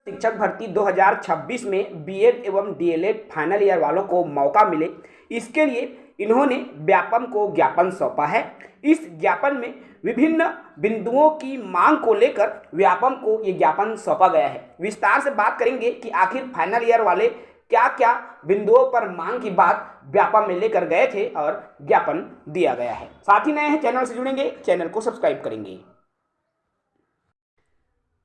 शिक्षक भर्ती 2026 में बीएड एवं डीएलएड फाइनल ईयर वालों को मौका मिले, इसके लिए इन्होंने व्यापम को ज्ञापन सौंपा है। इस ज्ञापन में विभिन्न बिंदुओं की मांग को लेकर व्यापम को ये ज्ञापन सौंपा गया है। विस्तार से बात करेंगे कि आखिर फाइनल ईयर वाले क्या क्या बिंदुओं पर मांग की बात व्यापम में लेकर गए थे और ज्ञापन दिया गया है। साथ ही नए हैं चैनल से जुड़ेंगे, चैनल को सब्सक्राइब करेंगे।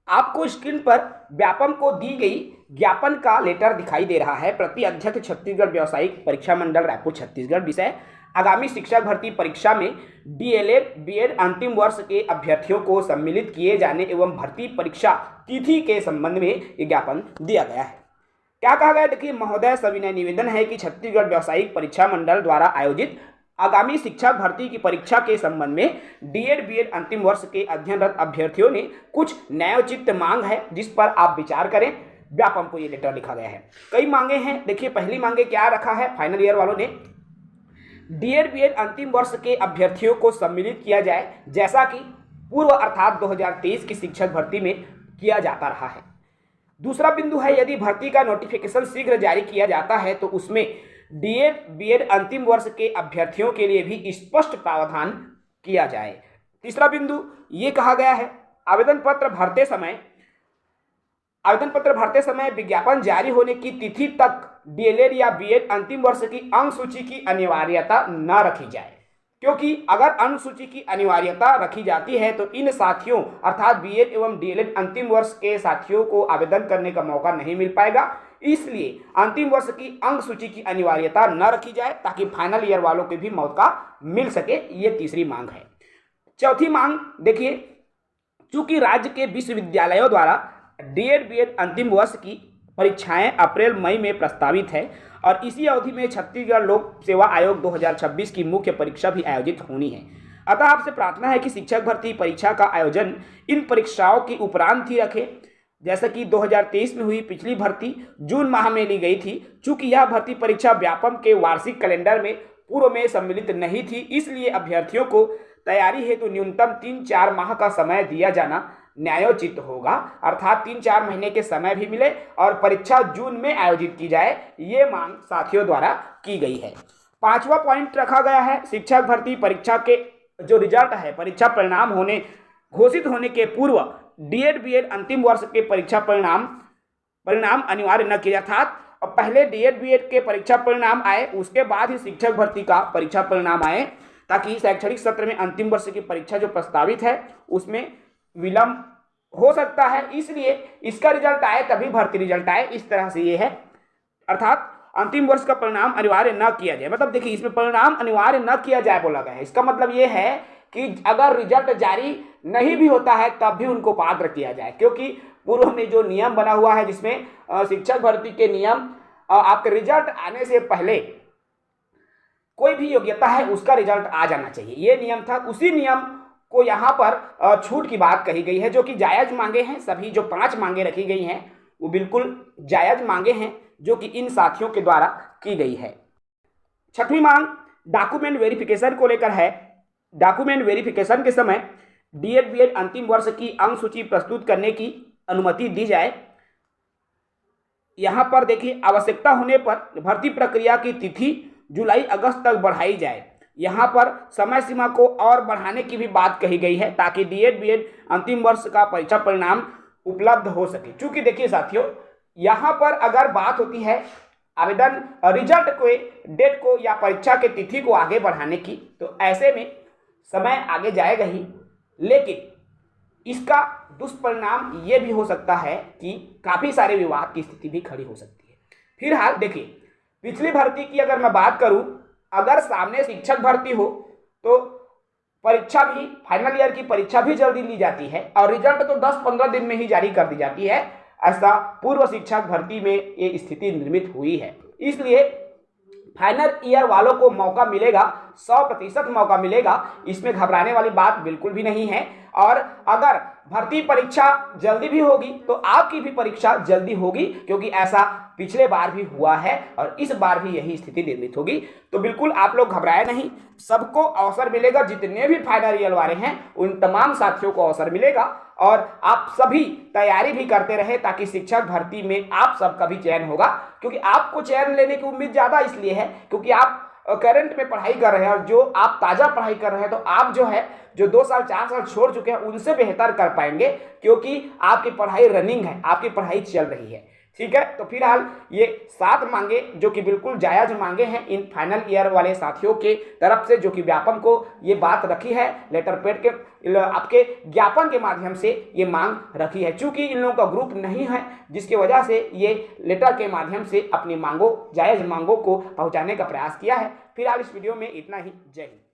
आपको स्क्रीन पर व्यापम को दी गई ज्ञापन का लेटर दिखाई दे रहा है। प्रति अध्यक्ष छत्तीसगढ़ व्यावसायिक परीक्षा मंडल रायपुर छत्तीसगढ़। विषय आगामी शिक्षक भर्ती परीक्षा में डीएलएड बीएड अंतिम वर्ष के अभ्यर्थियों को सम्मिलित किए जाने एवं भर्ती परीक्षा तिथि के संबंध में ये ज्ञापन दिया गया है। क्या कहा गया, देखिए महोदय, सविनय निवेदन है कि छत्तीसगढ़ व्यावसायिक परीक्षा मंडल द्वारा आयोजित आगामी शिक्षक भर्ती की परीक्षा के संबंध में डीएड बीएड अंतिम वर्ष के अध्ययनरत अभ्यर्थियों ने कुछ न्यायोचित मांग है जिस पर आप विचार करें। व्यापम को ये लेटर लिखा गया है। कई मांगे हैं। देखिए पहली मांगे क्या रखा है फाइनल ईयर वालों ने, डीएड बीएड अंतिम वर्ष के अभ्यर्थियों को सम्मिलित किया जाए जैसा कि पूर्व अर्थात 2023 की शिक्षक भर्ती में किया जाता रहा है। दूसरा बिंदु है, यदि भर्ती का नोटिफिकेशन शीघ्र जारी किया जाता है तो उसमें डीएड बीएड अंतिम वर्ष के अभ्यर्थियों के लिए भी स्पष्ट प्रावधान किया जाए। तीसरा बिंदु ये कहा गया है, आवेदन पत्र भरते समय विज्ञापन जारी होने की तिथि तक डीएलएड या बीएड अंतिम वर्ष की अंक सूची की अनिवार्यता न रखी जाए, क्योंकि अगर अनुसूची की अनिवार्यता रखी जाती है तो इन साथियों अर्थात बीएड एवं डीएलएड अंतिम वर्ष के साथियों को आवेदन करने का मौका नहीं मिल पाएगा। इसलिए अंतिम वर्ष की अंक सूची की अनिवार्यता न रखी जाए ताकि फाइनल ईयर वालों को भी मौका मिल सके। ये तीसरी मांग है। चौथी मांग देखिए, चूंकि राज्य के विश्वविद्यालयों द्वारा डीएड बीएड अंतिम वर्ष की परीक्षाएं अप्रैल मई में प्रस्तावित है और इसी अवधि में छत्तीसगढ़ लोक सेवा आयोग 2026 की मुख्य परीक्षा भी आयोजित होनी है, अतः आपसे प्रार्थना है कि शिक्षक भर्ती परीक्षा का आयोजन इन परीक्षाओं की उपरांत ही रखें। जैसा कि 2023 में हुई पिछली भर्ती जून माह में ली गई थी। चूंकि यह भर्ती परीक्षा व्यापम के वार्षिक कैलेंडर में पूर्व में सम्मिलित नहीं थी, इसलिए अभ्यर्थियों को तैयारी हेतु न्यूनतम 3-4 माह का समय दिया जाना न्यायोचित होगा, अर्थात 3-4 महीने के समय भी मिले और परीक्षा जून में आयोजित की जाए। ये मांग साथियों द्वारा की गई है। पांचवा पॉइंट रखा गया है, शिक्षक भर्ती परीक्षा के जो रिजल्ट है, परीक्षा परिणाम घोषित होने के पूर्व डीएड बीएड अंतिम वर्ष के परीक्षा परिणाम अनिवार्य न किया, अर्थात पहले डीएड बीएड के परीक्षा परिणाम आए उसके बाद ही शिक्षक भर्ती का परीक्षा परिणाम आए, ताकि शैक्षणिक सत्र में अंतिम वर्ष की परीक्षा जो प्रस्तावित है उसमें विलंब हो सकता है। इसलिए इसका रिजल्ट आए तभी भर्ती रिजल्ट आए, इस तरह से ये है। अर्थात अंतिम वर्ष का परिणाम अनिवार्य न किया जाए, मतलब देखिए इसमें परिणाम अनिवार्य न किया जाए बोला गया है। इसका मतलब ये है कि अगर रिजल्ट जारी नहीं भी होता है तब भी उनको पात्र किया जाए, क्योंकि पूर्व में जो नियम बना हुआ है जिसमें शिक्षक भर्ती के नियम आपके रिजल्ट आने से पहले कोई भी योग्यता है उसका रिजल्ट आ जाना चाहिए, ये नियम था। उसी नियम को यहाँ पर छूट की बात कही गई है, जो कि जायज मांगे हैं। सभी जो 5 मांगे रखी गई हैं वो बिल्कुल जायज मांगे हैं जो कि इन साथियों के द्वारा की गई है। छठवीं मांग डॉक्यूमेंट वेरिफिकेशन को लेकर है। डॉक्यूमेंट वेरिफिकेशन के समय डीएड बीएड अंतिम वर्ष की अंक सूची प्रस्तुत करने की अनुमति दी जाए। यहाँ पर देखिए, आवश्यकता होने पर भर्ती प्रक्रिया की तिथि जुलाई अगस्त तक बढ़ाई जाए। यहाँ पर समय सीमा को और बढ़ाने की भी बात कही गई है ताकि डीएड बीएड अंतिम वर्ष का परीक्षा परिणाम उपलब्ध हो सके। चूंकि देखिए साथियों, यहाँ पर अगर बात होती है आवेदन रिजल्ट को, डेट को या परीक्षा के तिथि को आगे बढ़ाने की, तो ऐसे में समय आगे जाएगा ही, लेकिन इसका दुष्परिणाम ये भी हो सकता है कि काफ़ी सारे विवाद की स्थिति भी खड़ी हो सकती है। फिलहाल देखिए, पिछली भर्ती की अगर मैं बात करूं, अगर सामने शिक्षक भर्ती हो तो परीक्षा भी, फाइनल ईयर की परीक्षा भी जल्दी ली जाती है और रिजल्ट तो 10-15 दिन में ही जारी कर दी जाती है। ऐसा पूर्व शिक्षक भर्ती में ये स्थिति निर्मित हुई है। इसलिए फाइनल ईयर वालों को मौका मिलेगा, 100% मौका मिलेगा, इसमें घबराने वाली बात बिल्कुल भी नहीं है। और अगर भर्ती परीक्षा जल्दी भी होगी तो आपकी भी परीक्षा जल्दी होगी, क्योंकि ऐसा पिछले बार भी हुआ है और इस बार भी यही स्थिति निर्मित होगी। तो बिल्कुल आप लोग घबराए नहीं, सबको अवसर मिलेगा। जितने भी फाइनल ईयर वाले हैं उन तमाम साथियों को अवसर मिलेगा और आप सभी तैयारी भी करते रहे ताकि शिक्षक भर्ती में आप सबका भी चयन होगा। क्योंकि आपको चयन लेने की उम्मीद ज़्यादा इसलिए है क्योंकि आप करंट में पढ़ाई कर रहे हैं और जो आप ताज़ा पढ़ाई कर रहे हैं तो आप जो 2 साल 4 साल छोड़ चुके हैं उनसे बेहतर कर पाएंगे, क्योंकि आपकी पढ़ाई रनिंग है, आपकी पढ़ाई चल रही है। ठीक है, तो फिलहाल ये 7 मांगे जो कि बिल्कुल जायज़ मांगे हैं इन फाइनल ईयर वाले साथियों के तरफ से, जो कि व्यापम को ये बात रखी है, लेटर पैड के आपके ज्ञापन के माध्यम से ये मांग रखी है। चूंकि इन लोगों का ग्रुप नहीं है जिसकी वजह से ये लेटर के माध्यम से अपनी मांगों, जायज़ मांगों को पहुंचाने का प्रयास किया है। फिलहाल इस वीडियो में इतना ही। जय हिंद।